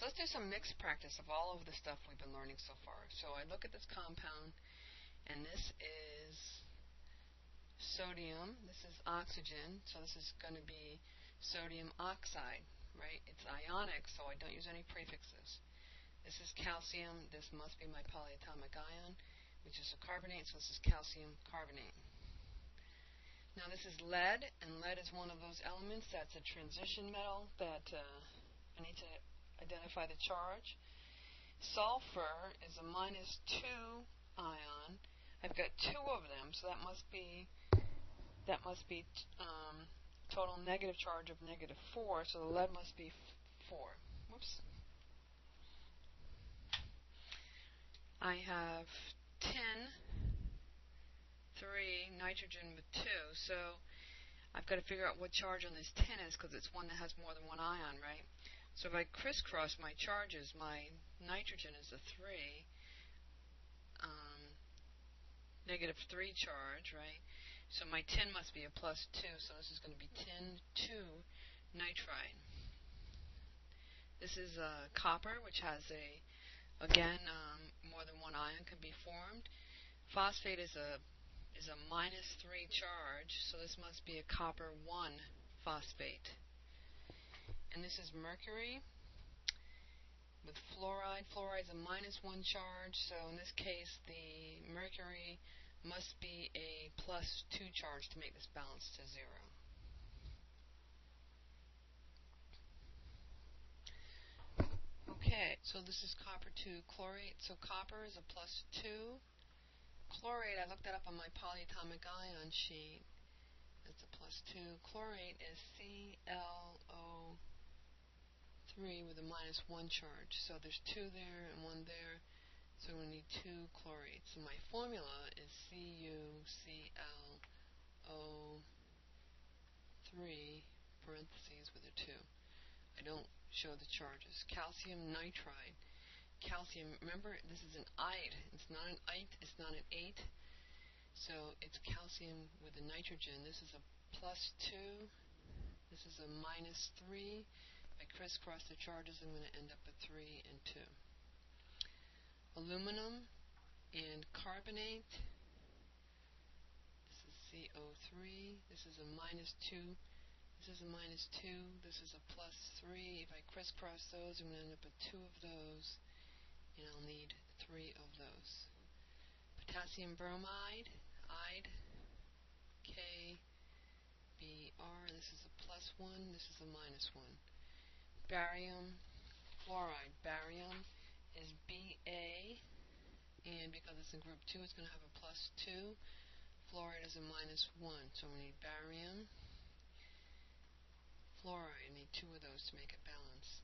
So let's do some mixed practice of all of the stuff we've been learning so far. So I look at this compound, and this is sodium, this is oxygen, so this is going to be sodium oxide, right? It's ionic, so I don't use any prefixes. This is calcium, this must be my polyatomic ion, which is a carbonate, so this is calcium carbonate. Now this is lead, and lead is one of those elements that's a transition metal that I need to identify the charge. Sulfur is a -2 ion. I've got two of them, so that must be total negative charge of -4, so the lead must be 4. Whoops. I have tin, 3, nitrogen with 2, so I've got to figure out what charge on this tin is because it's one that has more than one ion, right? So if I crisscross my charges, my nitrogen is a 3, -3 charge, right? So my tin must be a +2, so this is going to be tin 2 nitride. This is copper, which has again more than one ion can be formed. Phosphate is a -3 charge, so this must be a copper 1 phosphate. And this is mercury with fluoride. Fluoride is a -1 charge, so in this case the mercury must be a +2 charge to make this balance to 0. Okay, so this is copper 2 chlorate. So copper is a +2. Chlorate, I looked that up on my polyatomic ion sheet. It's a +2. Chlorate is ClO3 with a -1 charge. So there's 2 there and 1 there. So we need 2 chlorates. So my formula is CuClO3 parentheses with a 2. I don't show the charges. Calcium nitride. Calcium, remember, this is an ite. It's not an ite, it's not an 8. So it's calcium with a nitrogen. This is a +2. This is a -3. If I crisscross the charges, I'm going to end up with 3 and 2. Aluminum and carbonate. This is CO3. This is a -2. This is a -2. This is a +3. If I crisscross those, I'm going to end up with 2 of those, and I'll need 3 of those. Potassium bromide, ide, KBr. This is a +1. This is a -1. Barium fluoride. Barium is Ba, and because it's in group 2, it's going to have a +2. Fluoride is a -1, so we need barium, fluoride. I need 2 of those to make it balance.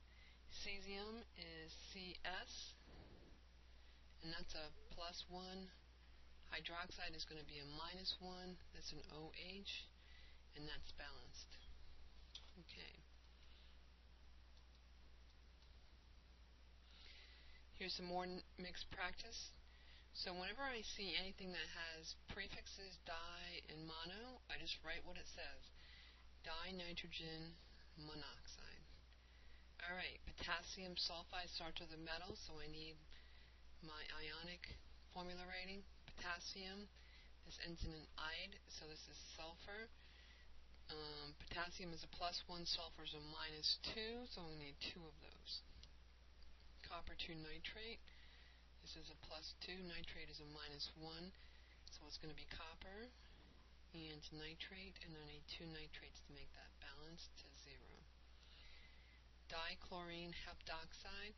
Cesium is Cs, and that's a +1. Hydroxide is going to be a -1. That's an OH, and that's balanced. Okay. Here's some more mixed practice. So whenever I see anything that has prefixes di and mono, I just write what it says. Dinitrogen monoxide. Alright, potassium sulfide starts with a metal, so I need my ionic formula rating. Potassium, this ends in an ide, so this is sulfur. Potassium is a +1, sulfur is a -2, so we need 2 of those. Copper 2 nitrate. This is a +2. Nitrate is a -1, so it's going to be copper and nitrate, and I need 2 nitrates to make that balance to 0. Dichlorine heptoxide.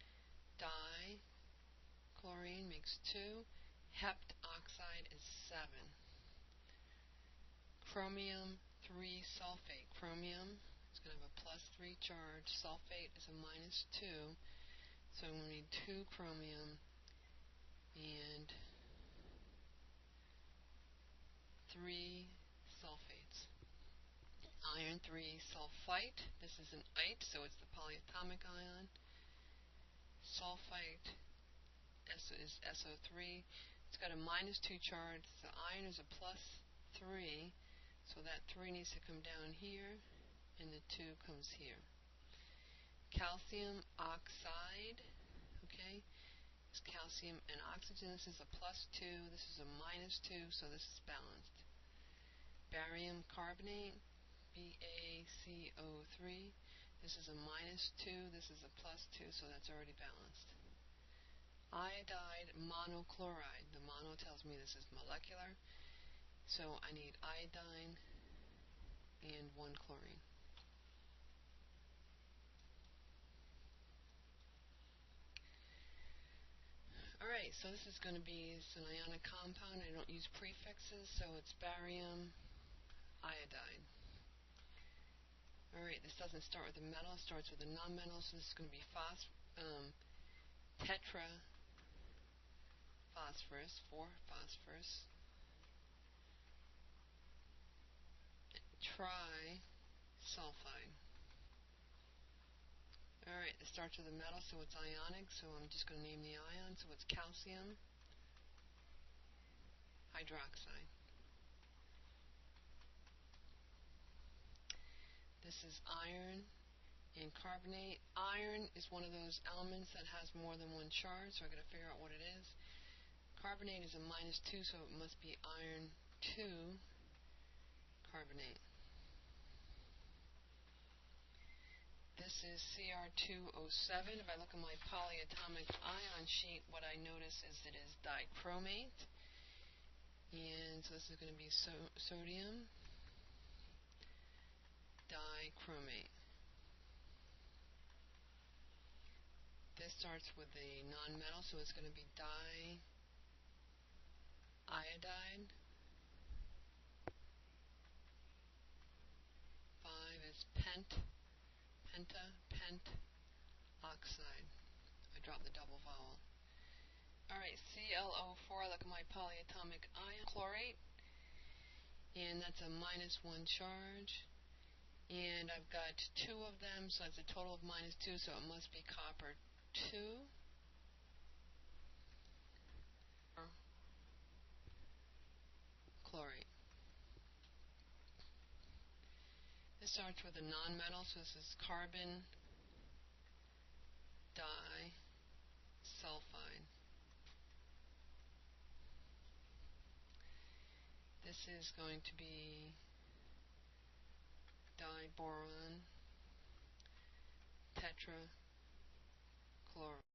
Dichlorine makes 2. Heptoxide is 7. Chromium 3 sulfate. Chromium is going to have a +3 charge. Sulfate is a -2. So I'm going to need 2 chromium and 3 sulfates. Iron 3 sulfite. This is an ite, so it's the polyatomic ion. Sulfite is SO3. It's got a -2 charge. The iron is a +3, so that 3 needs to come down here, and the 2 comes here. calcium oxide. Okay, it's calcium and oxygen. This is a +2. This is a -2, so this is balanced. Barium carbonate, BaCO3. This is a -2. This is a +2, so that's already balanced. Iodide monochloride. The mono tells me this is molecular, so I need iodine and 1 chlorine. Alright, so this is going to be an ionic compound. I don't use prefixes, so it's barium iodide. Alright, this doesn't start with a metal, it starts with a non-metal, so this is going to be tetra phosphorus, 4 phosphorus, trisulfide. Alright, it starts with a metal, so it's ionic, so I'm just going to name the ion, so it's calcium hydroxide. This is iron and carbonate. Iron is one of those elements that has more than one charge, so I got to figure out what it is. Carbonate is a -2, so it must be iron 2 carbonate. This is Cr2O7. If I look at my polyatomic ion sheet, what I notice is it is dichromate. And so this is going to be sodium dichromate. This starts with a non-metal, so it's going to be diiodide. 5 is pent oxide. I dropped the double vowel. Alright, ClO4, look at my polyatomic ion chlorate, and that's a -1 charge. And I've got 2 of them, so that's a total of -2, so it must be copper 2. Chlorate. This starts with a non-metal, so this is carbon disulfide. This is going to be diboron tetrachloride.